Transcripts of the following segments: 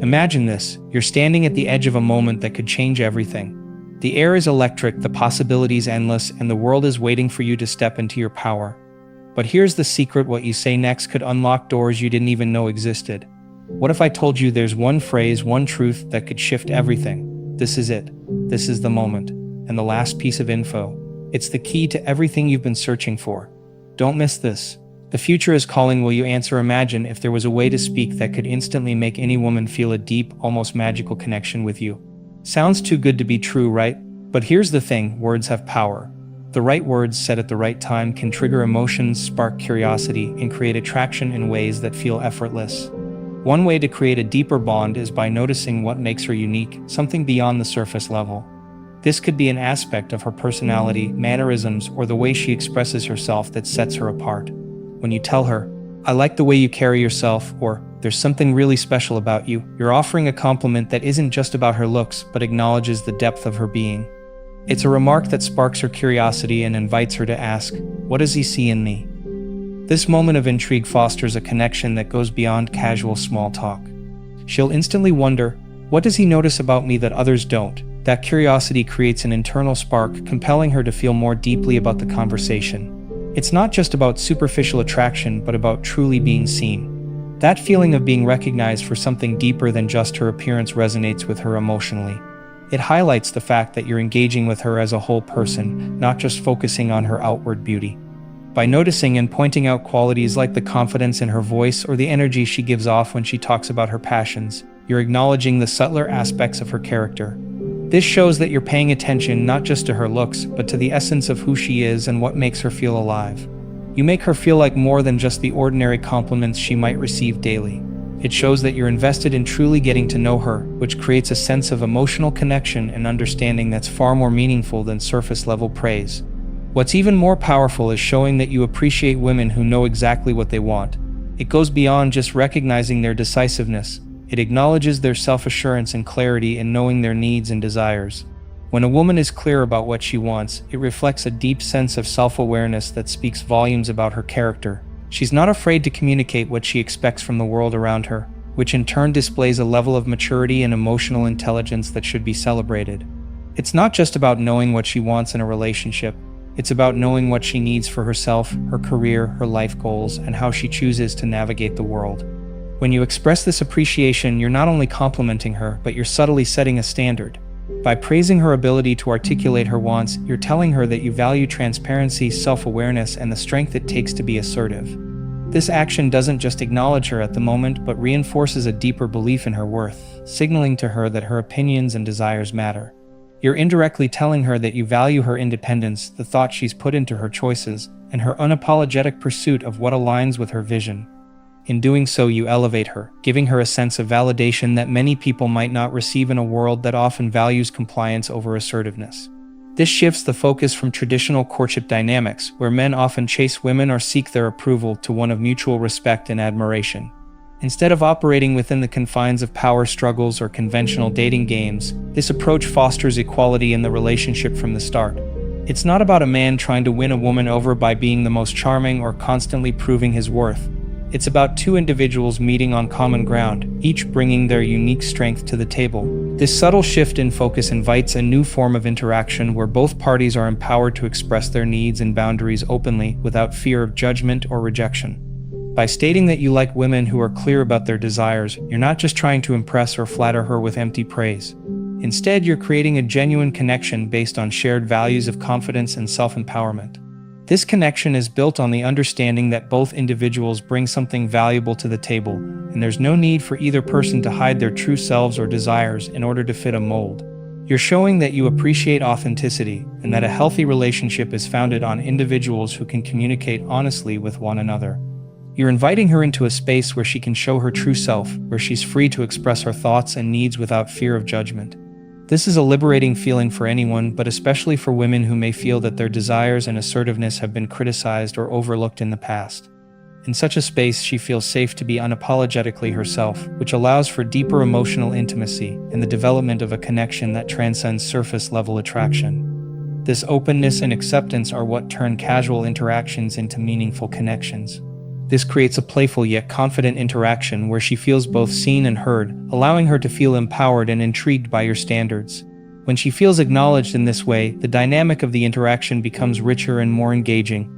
Imagine this, you're standing at the edge of a moment that could change everything. The air is electric, the possibilities endless, and the world is waiting for you to step into your power. But here's the secret: what you say next could unlock doors you didn't even know existed. What if I told you there's one phrase, one truth that could shift everything? This is it. This is the moment. And the last piece of info. It's the key to everything you've been searching for. Don't miss this. The future is calling. Will you answer? Imagine if there was a way to speak that could instantly make any woman feel a deep, almost magical connection with you. Sounds too good to be true, right? But here's the thing, words have power. The right words said at the right time can trigger emotions, spark curiosity, and create attraction in ways that feel effortless. One way to create a deeper bond is by noticing what makes her unique, something beyond the surface level. This could be an aspect of her personality, mannerisms, or the way she expresses herself that sets her apart. When you tell her, "I like the way you carry yourself," or "there's something really special about you," you're offering a compliment that isn't just about her looks, but acknowledges the depth of her being. It's a remark that sparks her curiosity and invites her to ask, "What does he see in me?" This moment of intrigue fosters a connection that goes beyond casual small talk. She'll instantly wonder, "What does he notice about me that others don't?" That curiosity creates an internal spark, compelling her to feel more deeply about the conversation. It's not just about superficial attraction, but about truly being seen. That feeling of being recognized for something deeper than just her appearance resonates with her emotionally. It highlights the fact that you're engaging with her as a whole person, not just focusing on her outward beauty. By noticing and pointing out qualities like the confidence in her voice or the energy she gives off when she talks about her passions, you're acknowledging the subtler aspects of her character. This shows that you're paying attention not just to her looks, but to the essence of who she is and what makes her feel alive. You make her feel like more than just the ordinary compliments she might receive daily. It shows that you're invested in truly getting to know her, which creates a sense of emotional connection and understanding that's far more meaningful than surface-level praise. What's even more powerful is showing that you appreciate women who know exactly what they want. It goes beyond just recognizing their decisiveness. It acknowledges their self-assurance and clarity in knowing their needs and desires. When a woman is clear about what she wants, it reflects a deep sense of self-awareness that speaks volumes about her character. She's not afraid to communicate what she expects from the world around her, which in turn displays a level of maturity and emotional intelligence that should be celebrated. It's not just about knowing what she wants in a relationship. It's about knowing what she needs for herself, her career, her life goals, and how she chooses to navigate the world. When you express this appreciation, you're not only complimenting her, but you're subtly setting a standard. By praising her ability to articulate her wants, you're telling her that you value transparency, self-awareness, and the strength it takes to be assertive. This action doesn't just acknowledge her at the moment, but reinforces a deeper belief in her worth, signaling to her that her opinions and desires matter. You're indirectly telling her that you value her independence, the thought she's put into her choices, and her unapologetic pursuit of what aligns with her vision. In doing so, you elevate her, giving her a sense of validation that many people might not receive in a world that often values compliance over assertiveness. This shifts the focus from traditional courtship dynamics, where men often chase women or seek their approval, to one of mutual respect and admiration. Instead of operating within the confines of power struggles or conventional dating games, this approach fosters equality in the relationship from the start. It's not about a man trying to win a woman over by being the most charming or constantly proving his worth. It's about two individuals meeting on common ground, each bringing their unique strength to the table. This subtle shift in focus invites a new form of interaction where both parties are empowered to express their needs and boundaries openly, without fear of judgment or rejection. By stating that you like women who are clear about their desires, you're not just trying to impress or flatter her with empty praise. Instead, you're creating a genuine connection based on shared values of confidence and self-empowerment. This connection is built on the understanding that both individuals bring something valuable to the table, and there's no need for either person to hide their true selves or desires in order to fit a mold. You're showing that you appreciate authenticity, and that a healthy relationship is founded on individuals who can communicate honestly with one another. You're inviting her into a space where she can show her true self, where she's free to express her thoughts and needs without fear of judgment. This is a liberating feeling for anyone, but especially for women who may feel that their desires and assertiveness have been criticized or overlooked in the past. In such a space, she feels safe to be unapologetically herself, which allows for deeper emotional intimacy and the development of a connection that transcends surface-level attraction. This openness and acceptance are what turn casual interactions into meaningful connections. This creates a playful yet confident interaction where she feels both seen and heard, allowing her to feel empowered and intrigued by your standards. When she feels acknowledged in this way, the dynamic of the interaction becomes richer and more engaging.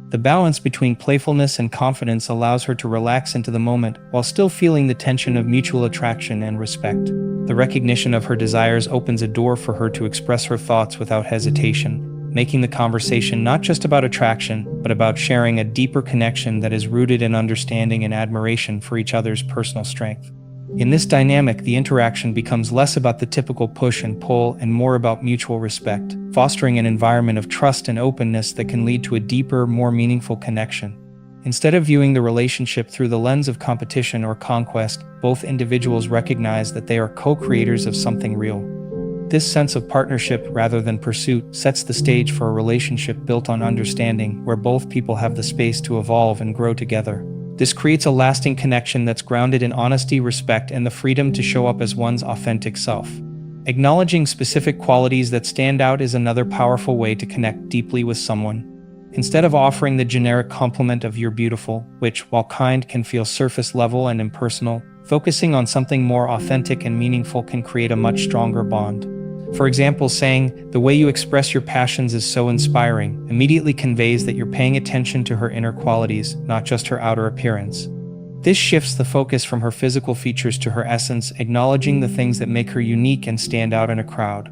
The balance between playfulness and confidence allows her to relax into the moment while still feeling the tension of mutual attraction and respect. The recognition of her desires opens a door for her to express her thoughts without hesitation, making the conversation not just about attraction, but about sharing a deeper connection that is rooted in understanding and admiration for each other's personal strength. In this dynamic, the interaction becomes less about the typical push and pull and more about mutual respect, fostering an environment of trust and openness that can lead to a deeper, more meaningful connection. Instead of viewing the relationship through the lens of competition or conquest, both individuals recognize that they are co-creators of something real. This sense of partnership rather than pursuit sets the stage for a relationship built on understanding, where both people have the space to evolve and grow together. This creates a lasting connection that's grounded in honesty, respect, and the freedom to show up as one's authentic self. Acknowledging specific qualities that stand out is another powerful way to connect deeply with someone. Instead of offering the generic compliment of "you're beautiful," which, while kind, can feel surface level and impersonal, focusing on something more authentic and meaningful can create a much stronger bond. For example, saying, "The way you express your passions is so inspiring," immediately conveys that you're paying attention to her inner qualities, not just her outer appearance. This shifts the focus from her physical features to her essence, acknowledging the things that make her unique and stand out in a crowd.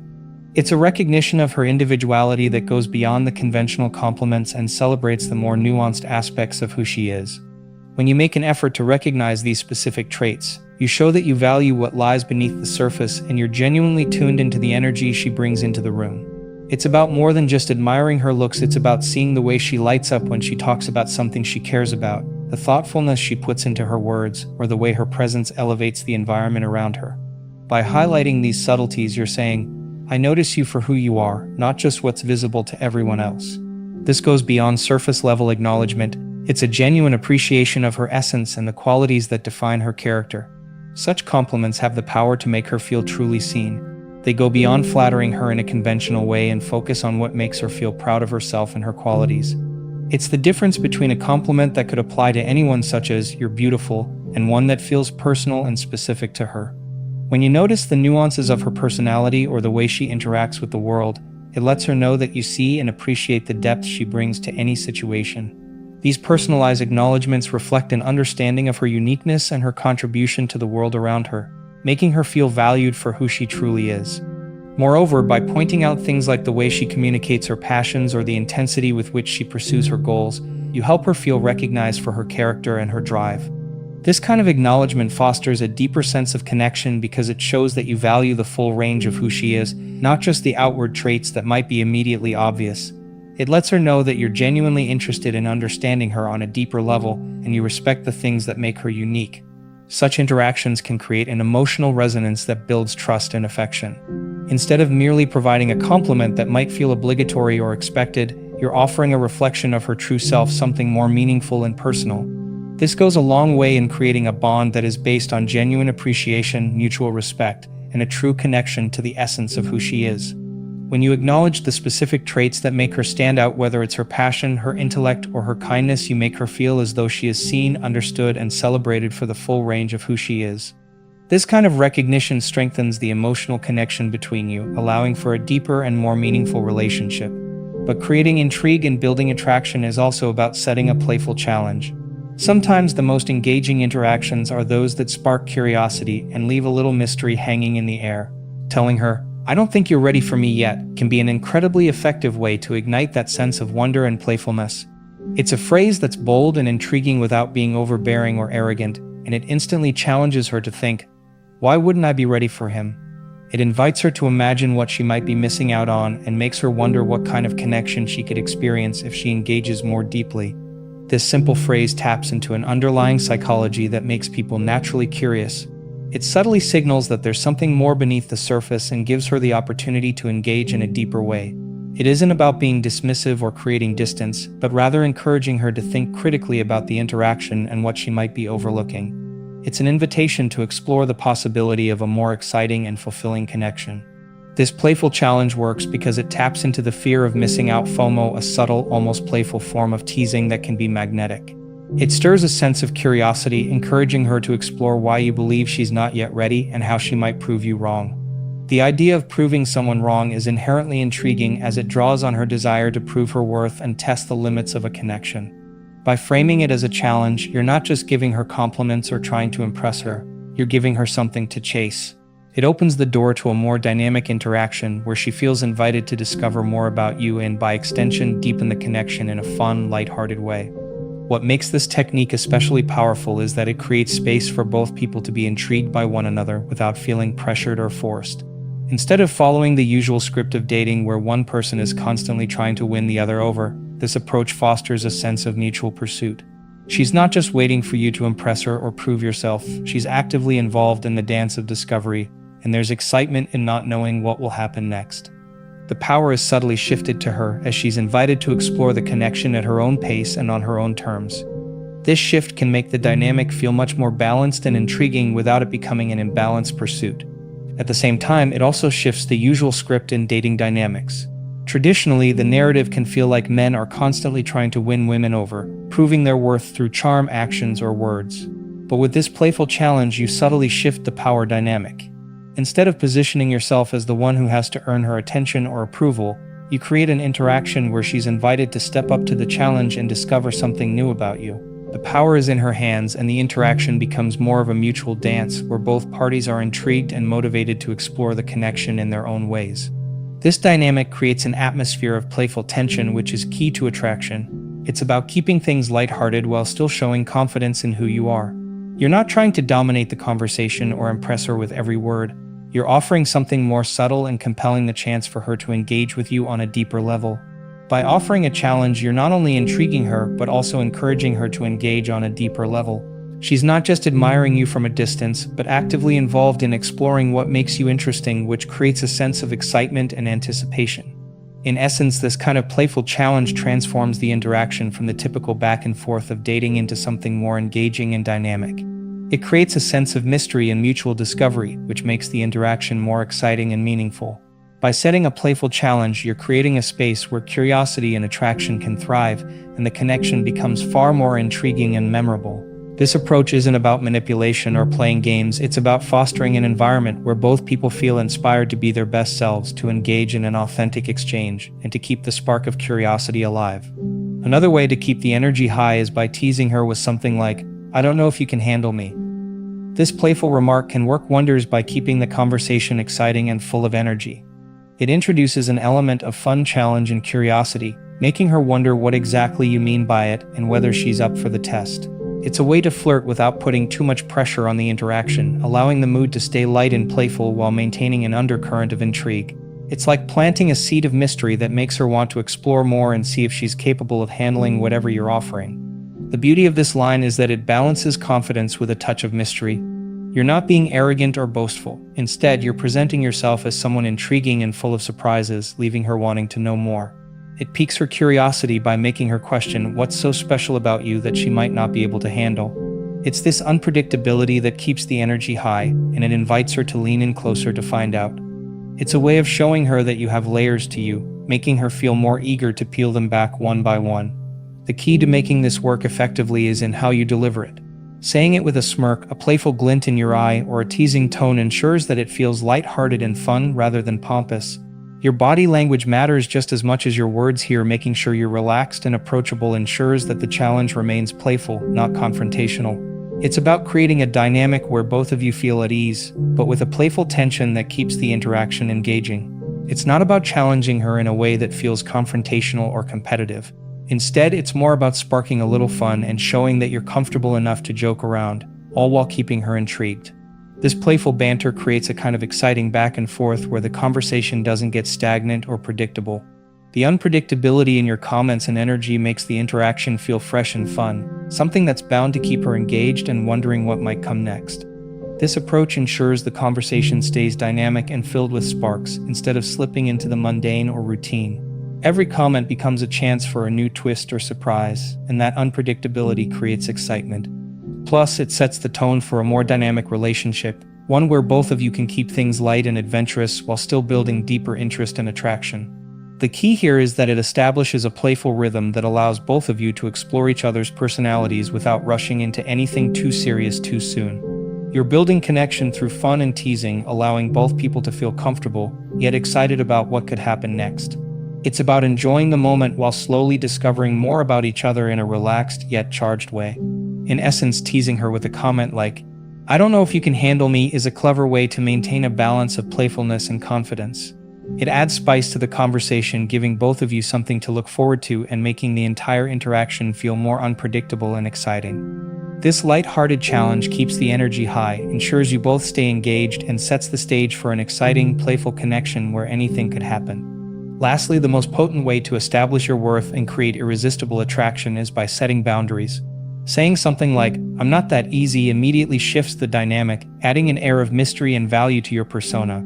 It's a recognition of her individuality that goes beyond the conventional compliments and celebrates the more nuanced aspects of who she is. When you make an effort to recognize these specific traits, you show that you value what lies beneath the surface and you're genuinely tuned into the energy she brings into the room. It's about more than just admiring her looks, it's about seeing the way she lights up when she talks about something she cares about, the thoughtfulness she puts into her words, or the way her presence elevates the environment around her. By highlighting these subtleties, you're saying, "I notice you for who you are, not just what's visible to everyone else." This goes beyond surface-level acknowledgement. It's a genuine appreciation of her essence and the qualities that define her character. Such compliments have the power to make her feel truly seen. They go beyond flattering her in a conventional way and focus on what makes her feel proud of herself and her qualities. It's the difference between a compliment that could apply to anyone, such as "you're beautiful," and one that feels personal and specific to her. When you notice the nuances of her personality or the way she interacts with the world, it lets her know that you see and appreciate the depth she brings to any situation. These personalized acknowledgments reflect an understanding of her uniqueness and her contribution to the world around her, making her feel valued for who she truly is. Moreover, by pointing out things like the way she communicates her passions or the intensity with which she pursues her goals, you help her feel recognized for her character and her drive. This kind of acknowledgement fosters a deeper sense of connection because it shows that you value the full range of who she is, not just the outward traits that might be immediately obvious. It lets her know that you're genuinely interested in understanding her on a deeper level, and you respect the things that make her unique. Such interactions can create an emotional resonance that builds trust and affection. Instead of merely providing a compliment that might feel obligatory or expected, you're offering a reflection of her true self, something more meaningful and personal. This goes a long way in creating a bond that is based on genuine appreciation, mutual respect, and a true connection to the essence of who she is. When you acknowledge the specific traits that make her stand out, whether it's her passion, her intellect, or her kindness, you make her feel as though she is seen, understood, and celebrated for the full range of who she is. This kind of recognition strengthens the emotional connection between you, allowing for a deeper and more meaningful relationship. But creating intrigue and building attraction is also about setting a playful challenge. Sometimes the most engaging interactions are those that spark curiosity and leave a little mystery hanging in the air. Telling her, "I don't think you're ready for me yet," can be an incredibly effective way to ignite that sense of wonder and playfulness. It's a phrase that's bold and intriguing without being overbearing or arrogant, and it instantly challenges her to think, "Why wouldn't I be ready for him?" It invites her to imagine what she might be missing out on and makes her wonder what kind of connection she could experience if she engages more deeply. This simple phrase taps into an underlying psychology that makes people naturally curious. It subtly signals that there's something more beneath the surface and gives her the opportunity to engage in a deeper way. It isn't about being dismissive or creating distance, but rather encouraging her to think critically about the interaction and what she might be overlooking. It's an invitation to explore the possibility of a more exciting and fulfilling connection. This playful challenge works because it taps into the fear of missing out, FOMO, a subtle, almost playful form of teasing that can be magnetic. It stirs a sense of curiosity, encouraging her to explore why you believe she's not yet ready and how she might prove you wrong. The idea of proving someone wrong is inherently intriguing as it draws on her desire to prove her worth and test the limits of a connection. By framing it as a challenge, you're not just giving her compliments or trying to impress her, you're giving her something to chase. It opens the door to a more dynamic interaction where she feels invited to discover more about you and, by extension, deepen the connection in a fun, lighthearted way. What makes this technique especially powerful is that it creates space for both people to be intrigued by one another without feeling pressured or forced. Instead of following the usual script of dating where one person is constantly trying to win the other over, this approach fosters a sense of mutual pursuit. She's not just waiting for you to impress her or prove yourself, she's actively involved in the dance of discovery, and there's excitement in not knowing what will happen next. The power is subtly shifted to her as she's invited to explore the connection at her own pace and on her own terms. This shift can make the dynamic feel much more balanced and intriguing without it becoming an imbalanced pursuit. At the same time, it also shifts the usual script in dating dynamics. Traditionally, the narrative can feel like men are constantly trying to win women over, proving their worth through charm, actions, or words. But with this playful challenge, you subtly shift the power dynamic. Instead of positioning yourself as the one who has to earn her attention or approval, you create an interaction where she's invited to step up to the challenge and discover something new about you. The power is in her hands, and the interaction becomes more of a mutual dance where both parties are intrigued and motivated to explore the connection in their own ways. This dynamic creates an atmosphere of playful tension, which is key to attraction. It's about keeping things lighthearted while still showing confidence in who you are. You're not trying to dominate the conversation or impress her with every word. You're offering something more subtle and compelling, the chance for her to engage with you on a deeper level. By offering a challenge, you're not only intriguing her, but also encouraging her to engage on a deeper level. She's not just admiring you from a distance, but actively involved in exploring what makes you interesting, which creates a sense of excitement and anticipation. In essence, this kind of playful challenge transforms the interaction from the typical back and forth of dating into something more engaging and dynamic. It creates a sense of mystery and mutual discovery, which makes the interaction more exciting and meaningful. By setting a playful challenge, you're creating a space where curiosity and attraction can thrive, and the connection becomes far more intriguing and memorable. This approach isn't about manipulation or playing games, it's about fostering an environment where both people feel inspired to be their best selves, to engage in an authentic exchange, and to keep the spark of curiosity alive. Another way to keep the energy high is by teasing her with something like, "I don't know if you can handle me." This playful remark can work wonders by keeping the conversation exciting and full of energy. It introduces an element of fun, challenge, and curiosity, making her wonder what exactly you mean by it and whether she's up for the test. It's a way to flirt without putting too much pressure on the interaction, allowing the mood to stay light and playful while maintaining an undercurrent of intrigue. It's like planting a seed of mystery that makes her want to explore more and see if she's capable of handling whatever you're offering. The beauty of this line is that it balances confidence with a touch of mystery. You're not being arrogant or boastful. Instead, you're presenting yourself as someone intriguing and full of surprises, leaving her wanting to know more. It piques her curiosity by making her question what's so special about you that she might not be able to handle. It's this unpredictability that keeps the energy high, and it invites her to lean in closer to find out. It's a way of showing her that you have layers to you, making her feel more eager to peel them back one by one. The key to making this work effectively is in how you deliver it. Saying it with a smirk, a playful glint in your eye, or a teasing tone ensures that it feels light-hearted and fun rather than pompous. Your body language matters just as much as your words here. Making sure you're relaxed and approachable ensures that the challenge remains playful, not confrontational. It's about creating a dynamic where both of you feel at ease, but with a playful tension that keeps the interaction engaging. It's not about challenging her in a way that feels confrontational or competitive. Instead, it's more about sparking a little fun and showing that you're comfortable enough to joke around, all while keeping her intrigued. This playful banter creates a kind of exciting back and forth where the conversation doesn't get stagnant or predictable. The unpredictability in your comments and energy makes the interaction feel fresh and fun, something that's bound to keep her engaged and wondering what might come next. This approach ensures the conversation stays dynamic and filled with sparks, instead of slipping into the mundane or routine. Every comment becomes a chance for a new twist or surprise, and that unpredictability creates excitement. Plus, it sets the tone for a more dynamic relationship, one where both of you can keep things light and adventurous while still building deeper interest and attraction. The key here is that it establishes a playful rhythm that allows both of you to explore each other's personalities without rushing into anything too serious too soon. You're building connection through fun and teasing, allowing both people to feel comfortable, yet excited about what could happen next. It's about enjoying the moment while slowly discovering more about each other in a relaxed yet charged way. In essence, teasing her with a comment like, "I don't know if you can handle me," is a clever way to maintain a balance of playfulness and confidence. It adds spice to the conversation, giving both of you something to look forward to and making the entire interaction feel more unpredictable and exciting. This light-hearted challenge keeps the energy high, ensures you both stay engaged, and sets the stage for an exciting, playful connection where anything could happen. Lastly, the most potent way to establish your worth and create irresistible attraction is by setting boundaries. Saying something like, "I'm not that easy," immediately shifts the dynamic, adding an air of mystery and value to your persona.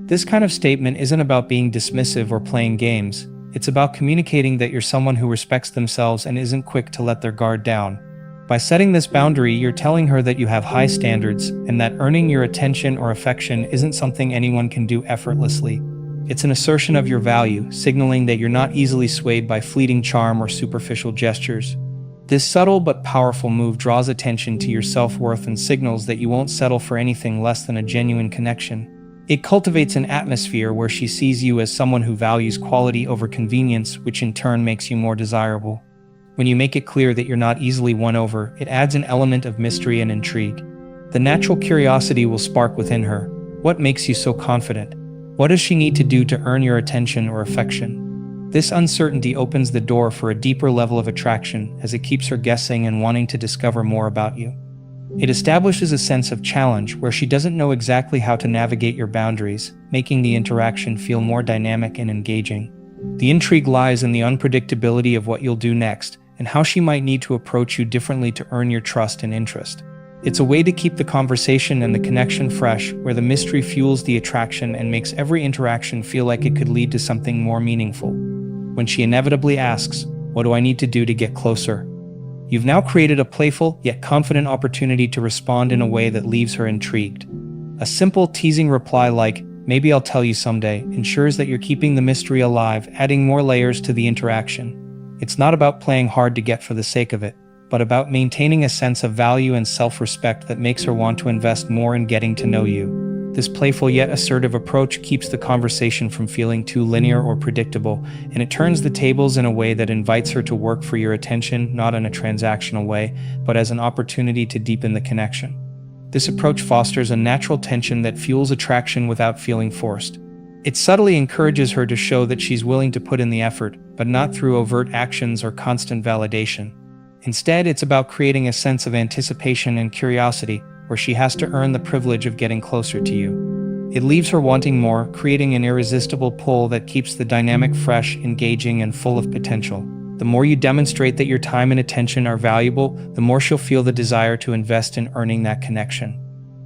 This kind of statement isn't about being dismissive or playing games. It's about communicating that you're someone who respects themselves and isn't quick to let their guard down. By setting this boundary, you're telling her that you have high standards and that earning your attention or affection isn't something anyone can do effortlessly. It's an assertion of your value, signaling that you're not easily swayed by fleeting charm or superficial gestures. This subtle but powerful move draws attention to your self-worth and signals that you won't settle for anything less than a genuine connection. It cultivates an atmosphere where she sees you as someone who values quality over convenience, which in turn makes you more desirable. When you make it clear that you're not easily won over, it adds an element of mystery and intrigue. The natural curiosity will spark within her. What makes you so confident? What does she need to do to earn your attention or affection? This uncertainty opens the door for a deeper level of attraction, as it keeps her guessing and wanting to discover more about you. It establishes a sense of challenge where she doesn't know exactly how to navigate your boundaries, making the interaction feel more dynamic and engaging. The intrigue lies in the unpredictability of what you'll do next, and how she might need to approach you differently to earn your trust and interest. It's a way to keep the conversation and the connection fresh, where the mystery fuels the attraction and makes every interaction feel like it could lead to something more meaningful. When she inevitably asks, "What do I need to do to get closer?" you've now created a playful yet confident opportunity to respond in a way that leaves her intrigued. A simple, teasing reply like, "Maybe I'll tell you someday," ensures that you're keeping the mystery alive, adding more layers to the interaction. It's not about playing hard to get for the sake of it, but about maintaining a sense of value and self-respect that makes her want to invest more in getting to know you. This playful yet assertive approach keeps the conversation from feeling too linear or predictable, and it turns the tables in a way that invites her to work for your attention, not in a transactional way, but as an opportunity to deepen the connection. This approach fosters a natural tension that fuels attraction without feeling forced. It subtly encourages her to show that she's willing to put in the effort, but not through overt actions or constant validation. Instead, it's about creating a sense of anticipation and curiosity, where she has to earn the privilege of getting closer to you. It leaves her wanting more, creating an irresistible pull that keeps the dynamic fresh, engaging, and full of potential. The more you demonstrate that your time and attention are valuable, the more she'll feel the desire to invest in earning that connection.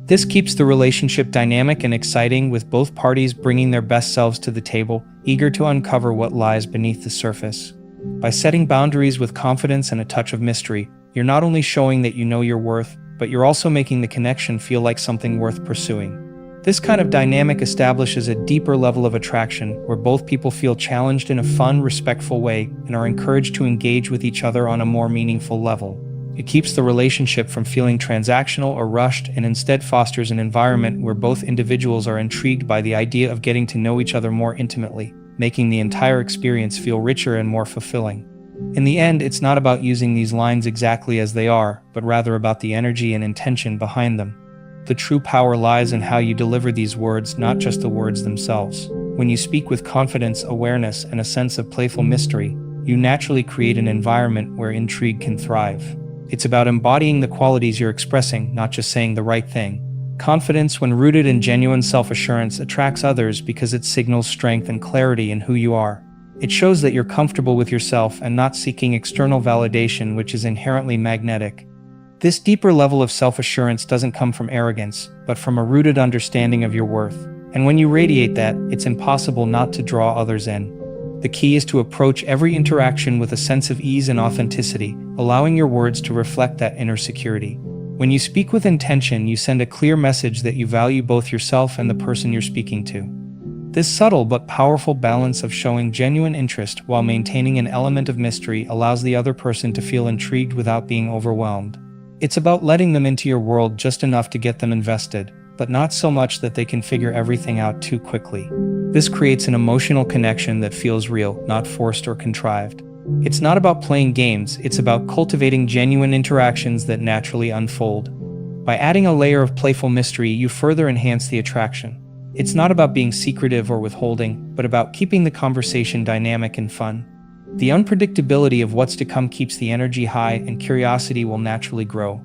This keeps the relationship dynamic and exciting, with both parties bringing their best selves to the table, eager to uncover what lies beneath the surface. By setting boundaries with confidence and a touch of mystery, you're not only showing that you know your worth, but you're also making the connection feel like something worth pursuing. This kind of dynamic establishes a deeper level of attraction, where both people feel challenged in a fun, respectful way and are encouraged to engage with each other on a more meaningful level. It keeps the relationship from feeling transactional or rushed, and instead fosters an environment where both individuals are intrigued by the idea of getting to know each other more intimately, making the entire experience feel richer and more fulfilling. In the end, it's not about using these lines exactly as they are, but rather about the energy and intention behind them. The true power lies in how you deliver these words, not just the words themselves. When you speak with confidence, awareness, and a sense of playful mystery, you naturally create an environment where intrigue can thrive. It's about embodying the qualities you're expressing, not just saying the right thing. Confidence, when rooted in genuine self-assurance, attracts others because it signals strength and clarity in who you are. It shows that you're comfortable with yourself and not seeking external validation, which is inherently magnetic. This deeper level of self-assurance doesn't come from arrogance, but from a rooted understanding of your worth. And when you radiate that, it's impossible not to draw others in. The key is to approach every interaction with a sense of ease and authenticity, allowing your words to reflect that inner security. When you speak with intention, you send a clear message that you value both yourself and the person you're speaking to. This subtle but powerful balance of showing genuine interest while maintaining an element of mystery allows the other person to feel intrigued without being overwhelmed. It's about letting them into your world just enough to get them invested, but not so much that they can figure everything out too quickly. This creates an emotional connection that feels real, not forced or contrived. It's not about playing games, it's about cultivating genuine interactions that naturally unfold. By adding a layer of playful mystery, you further enhance the attraction. It's not about being secretive or withholding, but about keeping the conversation dynamic and fun. The unpredictability of what's to come keeps the energy high, and curiosity will naturally grow.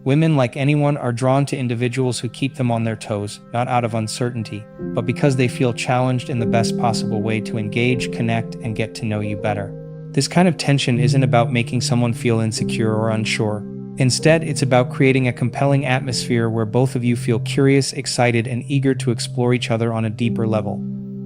Women, like anyone, are drawn to individuals who keep them on their toes, not out of uncertainty, but because they feel challenged in the best possible way to engage, connect, and get to know you better. This kind of tension isn't about making someone feel insecure or unsure. Instead, it's about creating a compelling atmosphere where both of you feel curious, excited, and eager to explore each other on a deeper level.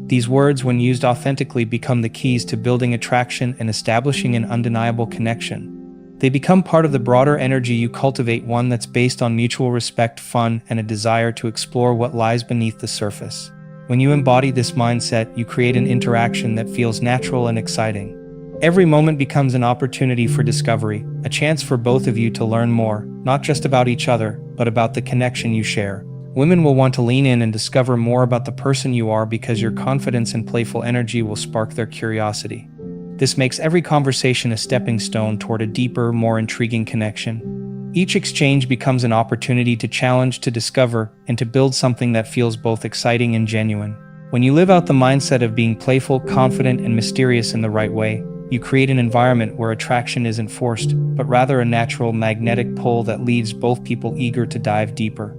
These words, when used authentically, become the keys to building attraction and establishing an undeniable connection. They become part of the broader energy you cultivate, one that's based on mutual respect, fun, and a desire to explore what lies beneath the surface. When you embody this mindset, you create an interaction that feels natural and exciting. Every moment becomes an opportunity for discovery, a chance for both of you to learn more, not just about each other, but about the connection you share. Women will want to lean in and discover more about the person you are because your confidence and playful energy will spark their curiosity. This makes every conversation a stepping stone toward a deeper, more intriguing connection. Each exchange becomes an opportunity to challenge, to discover, and to build something that feels both exciting and genuine. When you live out the mindset of being playful, confident, and mysterious in the right way, you create an environment where attraction isn't forced, but rather a natural magnetic pull that leaves both people eager to dive deeper.